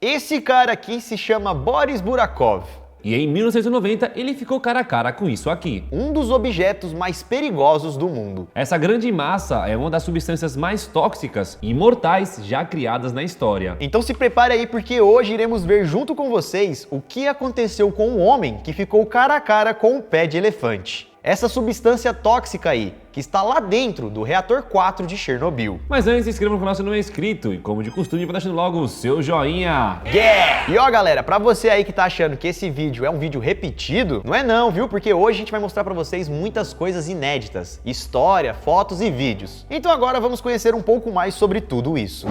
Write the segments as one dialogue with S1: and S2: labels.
S1: Esse cara aqui se chama Boris Burakov.
S2: E em 1990 ele ficou cara a cara com isso aqui.
S1: Um dos objetos mais perigosos do mundo.
S2: Essa grande massa é uma das substâncias mais tóxicas e mortais já criadas na história.
S1: Então se prepare aí porque hoje iremos ver junto com vocês o que aconteceu com um homem que ficou cara a cara com um pé de elefante. Essa substância tóxica aí, que está lá dentro do reator 4 de Chernobyl.
S2: Mas antes, se inscreva no canal se não é inscrito e, como de costume, vai deixando logo o seu joinha.
S1: Yeah! E ó galera, pra você aí que tá achando que esse vídeo é um vídeo repetido, não é não, viu? Porque hoje a gente vai mostrar pra vocês muitas coisas inéditas, história, fotos e vídeos. Então agora vamos conhecer um pouco mais sobre tudo isso.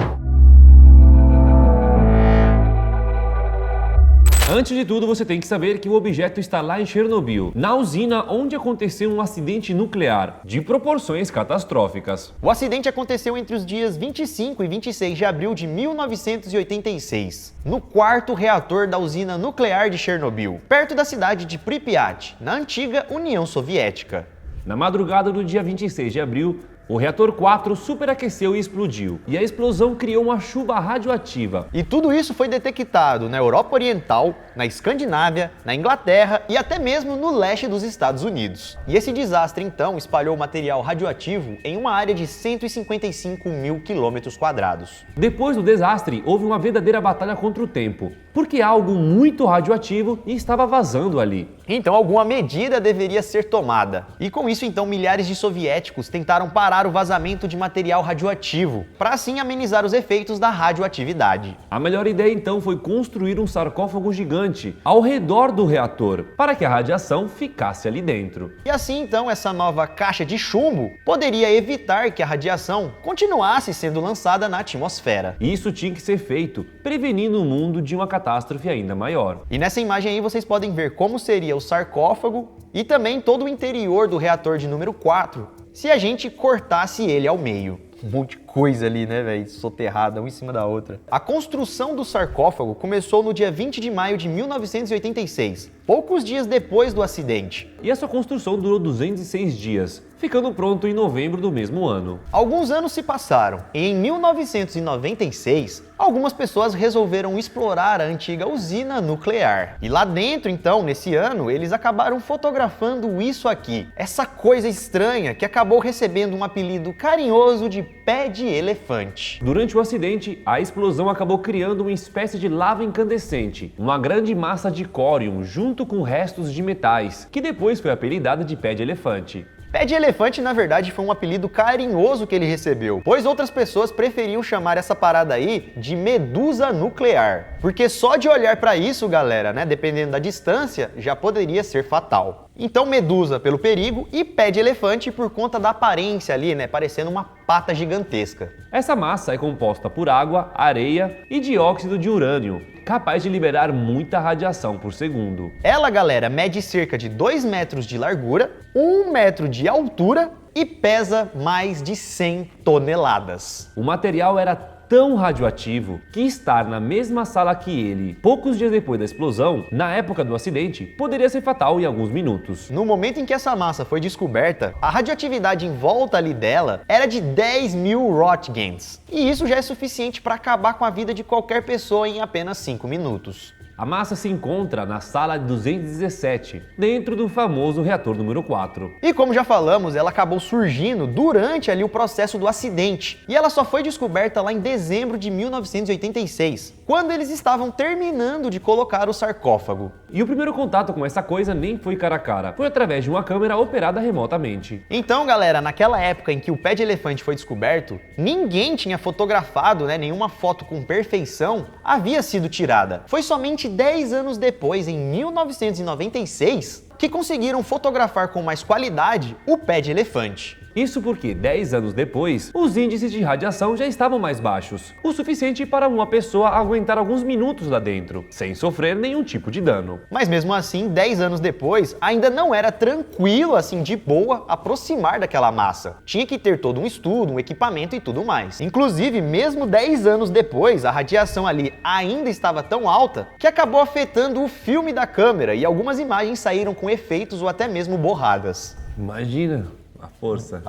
S2: Antes de tudo, você tem que saber que o objeto está lá em Chernobyl, na usina onde aconteceu um acidente nuclear de proporções catastróficas.
S1: O acidente aconteceu entre os dias 25 e 26 de abril de 1986, no quarto reator da usina nuclear de Chernobyl, perto da cidade de Pripyat, na antiga União Soviética.
S2: Na madrugada do dia 26 de abril, o reator 4 superaqueceu e explodiu, e a explosão criou uma chuva radioativa.
S1: E tudo isso foi detectado na Europa Oriental, na Escandinávia, na Inglaterra e até mesmo no leste dos Estados Unidos. E esse desastre então espalhou material radioativo em uma área de 155 mil quilômetros quadrados.
S2: Depois do desastre, houve uma verdadeira batalha contra o tempo, porque algo muito radioativo estava vazando ali.
S1: Então alguma medida deveria ser tomada. E com isso então milhares de soviéticos tentaram parar o vazamento de material radioativo, para assim amenizar os efeitos da radioatividade.
S2: A melhor ideia então foi construir um sarcófago gigante ao redor do reator, para que a radiação ficasse ali dentro.
S1: E assim então essa nova caixa de chumbo poderia evitar que a radiação continuasse sendo lançada na atmosfera.
S2: E isso tinha que ser feito, prevenindo o mundo de uma catástrofe ainda maior.
S1: E nessa imagem aí vocês podem ver como seria o sarcófago e também todo o interior do reator de número 4, se a gente cortasse ele ao meio. Um monte de coisa ali, né, velho? Soterrada, uma em cima da outra. A construção do sarcófago começou no dia 20 de maio de 1986, poucos dias depois do acidente.
S2: E essa construção durou 206 dias, ficando pronto em novembro do mesmo ano.
S1: Alguns anos se passaram e em 1996, algumas pessoas resolveram explorar a antiga usina nuclear. E lá dentro, então, nesse ano, eles acabaram fotografando isso aqui. Essa coisa estranha que acabou recebendo um apelido carinhoso de pé de elefante.
S2: Durante o acidente, a explosão acabou criando uma espécie de lava incandescente, uma grande massa de córium junto com restos de metais, que depois foi apelidada de pé de elefante.
S1: Pé de elefante, na verdade, foi um apelido carinhoso que ele recebeu, pois outras pessoas preferiam chamar essa parada aí de medusa nuclear. Porque só de olhar para isso, galera, né, dependendo da distância, já poderia ser fatal. Então medusa pelo perigo e pé de elefante por conta da aparência ali, né, parecendo uma pata gigantesca.
S2: Essa massa é composta por água, areia e dióxido de urânio, capaz de liberar muita radiação por segundo.
S1: Ela, galera, mede cerca de 2 metros de largura, 1 metro de altura e pesa mais de 100 toneladas.
S2: O material era tão radioativo que estar na mesma sala que ele, poucos dias depois da explosão, na época do acidente, poderia ser fatal em alguns minutos.
S1: No momento em que essa massa foi descoberta, a radioatividade em volta ali dela era de 10 mil Roentgens. E isso já é suficiente para acabar com a vida de qualquer pessoa em apenas 5 minutos.
S2: A massa se encontra na sala 217, dentro do famoso reator número 4.
S1: E como já falamos, ela acabou surgindo durante ali o processo do acidente. E ela só foi descoberta lá em dezembro de 1986, quando eles estavam terminando de colocar o sarcófago.
S2: E o primeiro contato com essa coisa nem foi cara a cara, foi através de uma câmera operada remotamente.
S1: Então, galera, naquela época em que o pé de elefante foi descoberto, ninguém tinha fotografado, né, nenhuma foto com perfeição havia sido tirada. Foi somente 10 anos depois, em 1996, que conseguiram fotografar com mais qualidade o pé de elefante.
S2: Isso porque 10 anos depois, os índices de radiação já estavam mais baixos, o suficiente para uma pessoa aguentar alguns minutos lá dentro, sem sofrer nenhum tipo de dano.
S1: Mas mesmo assim, 10 anos depois, ainda não era tranquilo, assim, de boa, aproximar daquela massa. Tinha que ter todo um estudo, um equipamento e tudo mais. Inclusive, mesmo 10 anos depois, a radiação ali ainda estava tão alta que acabou afetando o filme da câmera e algumas imagens saíram com efeitos ou até mesmo borradas.
S2: Imagina! A força.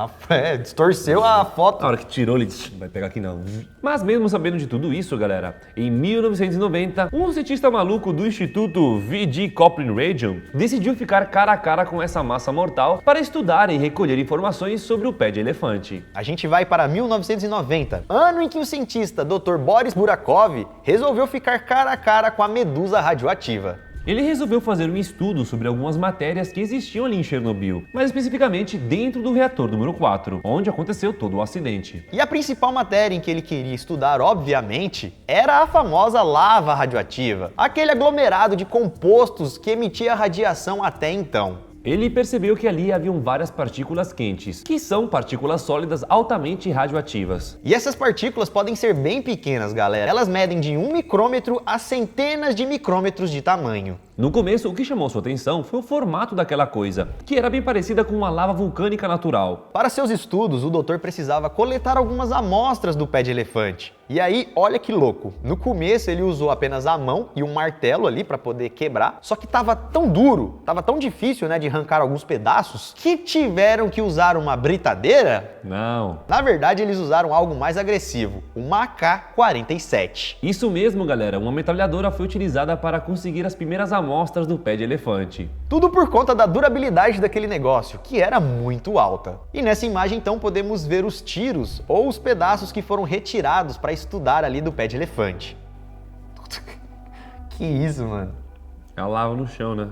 S1: Distorceu a foto.
S2: Na hora que tirou, ele vai pegar aqui não. Mas mesmo sabendo de tudo isso, galera, em 1990, um cientista maluco do Instituto V.G. Cochrane Region decidiu ficar cara a cara com essa massa mortal para estudar e recolher informações sobre o pé de elefante.
S1: A gente vai para 1990, ano em que o cientista Dr. Boris Burakov resolveu ficar cara a cara com a medusa radioativa.
S2: Ele resolveu fazer um estudo sobre algumas matérias que existiam ali em Chernobyl, mais especificamente dentro do reator número 4, onde aconteceu todo o acidente.
S1: E a principal matéria em que ele queria estudar, obviamente, era a famosa lava radioativa, aquele aglomerado de compostos que emitia radiação até então.
S2: Ele percebeu que ali haviam várias partículas quentes, que são partículas sólidas altamente radioativas.
S1: E essas partículas podem ser bem pequenas, galera. Elas medem de 1 micrômetro a centenas de micrômetros de tamanho.
S2: No começo, o que chamou sua atenção foi o formato daquela coisa, que era bem parecida com uma lava vulcânica natural.
S1: Para seus estudos, o doutor precisava coletar algumas amostras do pé de elefante. E aí, olha que louco, no começo ele usou apenas a mão e um martelo ali para poder quebrar, só que tava tão duro, tava tão difícil, né, de arrancar alguns pedaços, que tiveram que usar uma britadeira?
S2: Não.
S1: Na verdade, eles usaram algo mais agressivo, uma AK-47.
S2: Isso mesmo, galera, uma metralhadora foi utilizada para conseguir as primeiras amostras do pé de elefante.
S1: Tudo por conta da durabilidade daquele negócio, que era muito alta. E nessa imagem, então, podemos ver os tiros ou os pedaços que foram retirados para estudar ali do pé de elefante. Que isso, mano?
S2: É a lava no chão, né?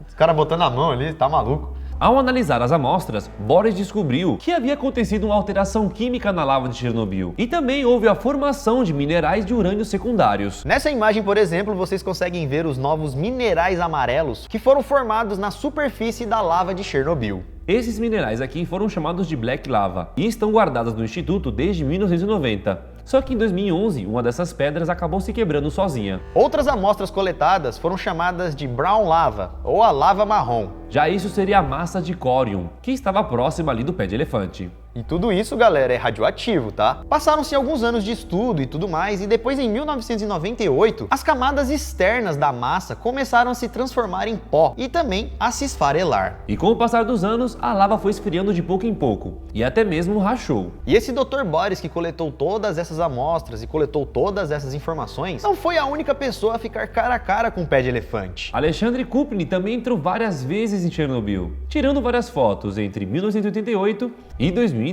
S1: Os caras botando a mão ali, tá maluco?
S2: Ao analisar as amostras, Boris descobriu que havia acontecido uma alteração química na lava de Chernobyl e também houve a formação de minerais de urânio secundários.
S1: Nessa imagem, por exemplo, vocês conseguem ver os novos minerais amarelos que foram formados na superfície da lava de Chernobyl.
S2: Esses minerais aqui foram chamados de Black Lava e estão guardados no Instituto desde 1990. Só que em 2011, uma dessas pedras acabou se quebrando sozinha.
S1: Outras amostras coletadas foram chamadas de Brown Lava, ou a lava marrom.
S2: Já isso seria a massa de córium, que estava próxima ali do pé de elefante.
S1: E tudo isso, galera, é radioativo, tá? Passaram-se alguns anos de estudo e tudo mais, e depois em 1998, as camadas externas da massa começaram a se transformar em pó e também a se esfarelar.
S2: E com o passar dos anos, a lava foi esfriando de pouco em pouco, e até mesmo rachou.
S1: E esse Dr. Boris que coletou todas essas amostras e coletou todas essas informações, não foi a única pessoa a ficar cara a cara com o pé de elefante.
S2: Alexandre Kupnin também entrou várias vezes em Chernobyl, tirando várias fotos entre 1988 e 2010.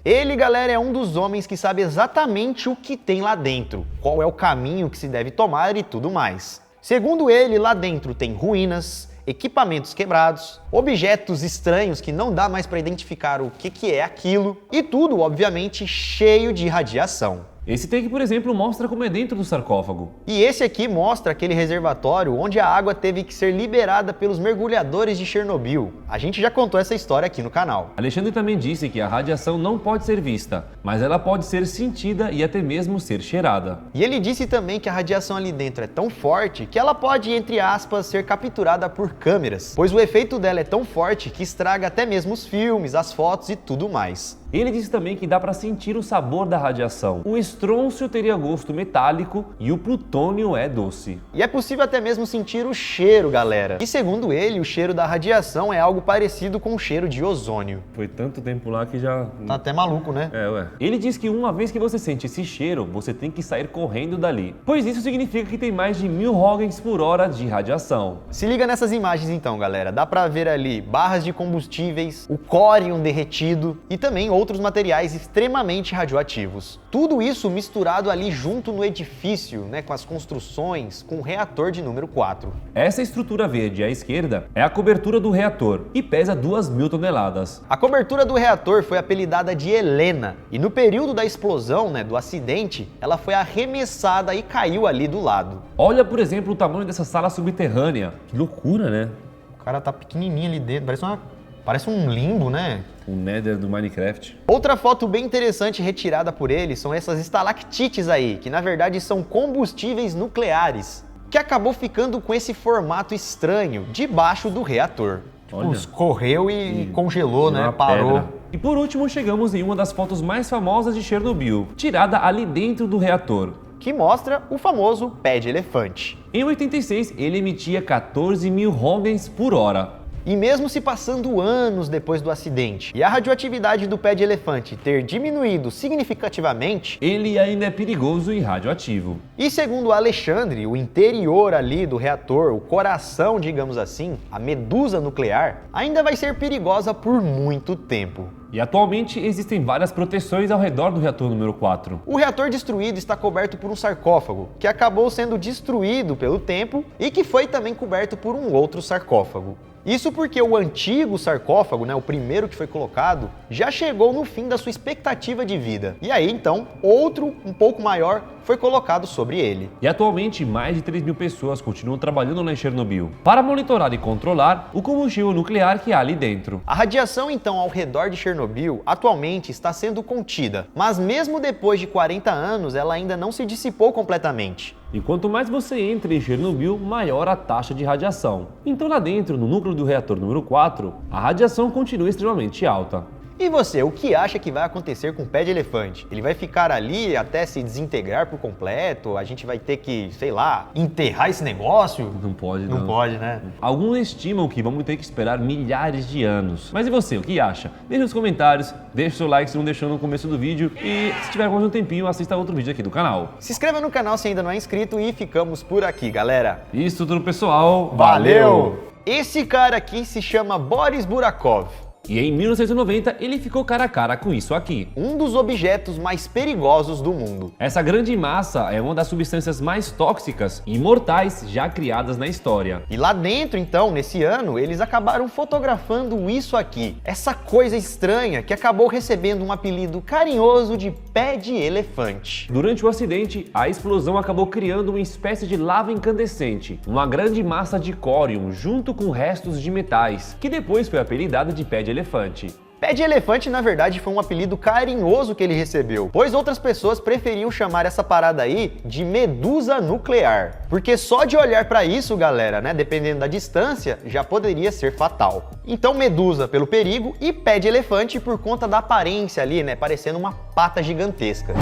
S1: Ele, galera, é um dos homens que sabe exatamente o que tem lá dentro, qual é o caminho que se deve tomar e tudo mais. Segundo ele, lá dentro tem ruínas, equipamentos quebrados, objetos estranhos que não dá mais para identificar o que é aquilo, e tudo, obviamente, cheio de radiação.
S2: Esse take, por exemplo, mostra como é dentro do sarcófago.
S1: E esse aqui mostra aquele reservatório onde a água teve que ser liberada pelos mergulhadores de Chernobyl. A gente já contou essa história aqui no canal.
S2: Alexandre também disse que a radiação não pode ser vista, mas ela pode ser sentida e até mesmo ser cheirada.
S1: E ele disse também que a radiação ali dentro é tão forte que ela pode, entre aspas, ser capturada por câmeras, pois o efeito dela é tão forte que estraga até mesmo os filmes, as fotos e tudo mais.
S2: Ele disse também que dá para sentir o sabor da radiação. O estrôncio teria gosto metálico e o plutônio é doce.
S1: E é possível até mesmo sentir o cheiro, galera. E segundo ele, o cheiro da radiação é algo parecido com o cheiro de ozônio.
S2: Foi tanto tempo lá que já...
S1: Tá até maluco, né?
S2: Ele diz que uma vez que você sente esse cheiro, você tem que sair correndo dali, pois isso significa que tem mais de 1000 Roentgens por hora de radiação.
S1: Se liga nessas imagens então, galera. Dá pra ver ali barras de combustíveis, o córium derretido e também outros materiais extremamente radioativos. Tudo isso misturado ali junto no edifício, né, com as construções, com o reator de número 4.
S2: Essa estrutura verde à esquerda é a cobertura do reator e pesa 2000 toneladas.
S1: A cobertura do reator foi apelidada de Helena e no período da explosão, né, do acidente, ela foi arremessada e caiu ali do lado.
S2: Olha, por exemplo, o tamanho dessa sala subterrânea. Que loucura, né?
S1: O cara tá pequenininho ali dentro, parece um limbo, né?
S2: O Nether do Minecraft.
S1: Outra foto bem interessante retirada por ele são essas estalactites aí, que na verdade são combustíveis nucleares, que acabou ficando com esse formato estranho debaixo do reator.
S2: Olha.
S1: Escorreu e congelou, né? Parou.
S2: Pedra. E por último, chegamos em uma das fotos mais famosas de Chernobyl, tirada ali dentro do reator,
S1: que mostra o famoso pé de elefante.
S2: Em 86, ele emitia 14.000 Roentgens por hora.
S1: E mesmo se passando anos depois do acidente e a radioatividade do pé de elefante ter diminuído significativamente,
S2: ele ainda é perigoso e radioativo.
S1: E segundo Alexandre, o interior ali do reator, o coração, digamos assim, a medusa nuclear, ainda vai ser perigosa por muito tempo.
S2: E atualmente existem várias proteções ao redor do reator número 4.
S1: O reator destruído está coberto por um sarcófago, que acabou sendo destruído pelo tempo e que foi também coberto por um outro sarcófago. Isso porque o antigo sarcófago, o primeiro que foi colocado, já chegou no fim da sua expectativa de vida. E aí, então, outro, um pouco maior, foi colocado sobre ele.
S2: E atualmente, mais de 3.000 pessoas continuam trabalhando lá em Chernobyl para monitorar e controlar o combustível nuclear que há ali dentro.
S1: A radiação, então, ao redor de Chernobyl, atualmente está sendo contida, mas mesmo depois de 40 anos, ela ainda não se dissipou completamente.
S2: E quanto mais você entra em Chernobyl, maior a taxa de radiação. Então lá dentro, no núcleo do reator número 4, a radiação continua extremamente alta.
S1: E você, o que acha que vai acontecer com o pé de elefante? Ele vai ficar ali até se desintegrar por completo? A gente vai ter que, sei lá, enterrar esse negócio?
S2: Não pode, não.
S1: Não pode, né?
S2: Alguns estimam que vamos ter que esperar milhares de anos. Mas e você, o que acha? Deixe nos comentários, deixe o seu like se não deixou no começo do vídeo e se tiver mais um tempinho, assista outro vídeo aqui do canal.
S1: Se inscreva no canal se ainda não é inscrito e ficamos por aqui, galera.
S2: Isso tudo, pessoal.
S1: Valeu! Esse cara aqui se chama Boris Burakov.
S2: E em 1990 ele ficou cara a cara com isso aqui.
S1: Um dos objetos mais perigosos do mundo.
S2: Essa grande massa é uma das substâncias mais tóxicas e mortais já criadas na história.
S1: E lá dentro, então, nesse ano, eles acabaram fotografando isso aqui. Essa coisa estranha que acabou recebendo um apelido carinhoso de pé de elefante.
S2: Durante o acidente, a explosão acabou criando uma espécie de lava incandescente, uma grande massa de córium junto com restos de metais, que depois foi apelidada de pé de elefante.
S1: Pé de elefante, na verdade, foi um apelido carinhoso que ele recebeu, pois outras pessoas preferiam chamar essa parada aí de medusa nuclear. Porque só de olhar para isso, galera, dependendo da distância, já poderia ser fatal. Então medusa pelo perigo e pé de elefante por conta da aparência ali, parecendo uma pata gigantesca.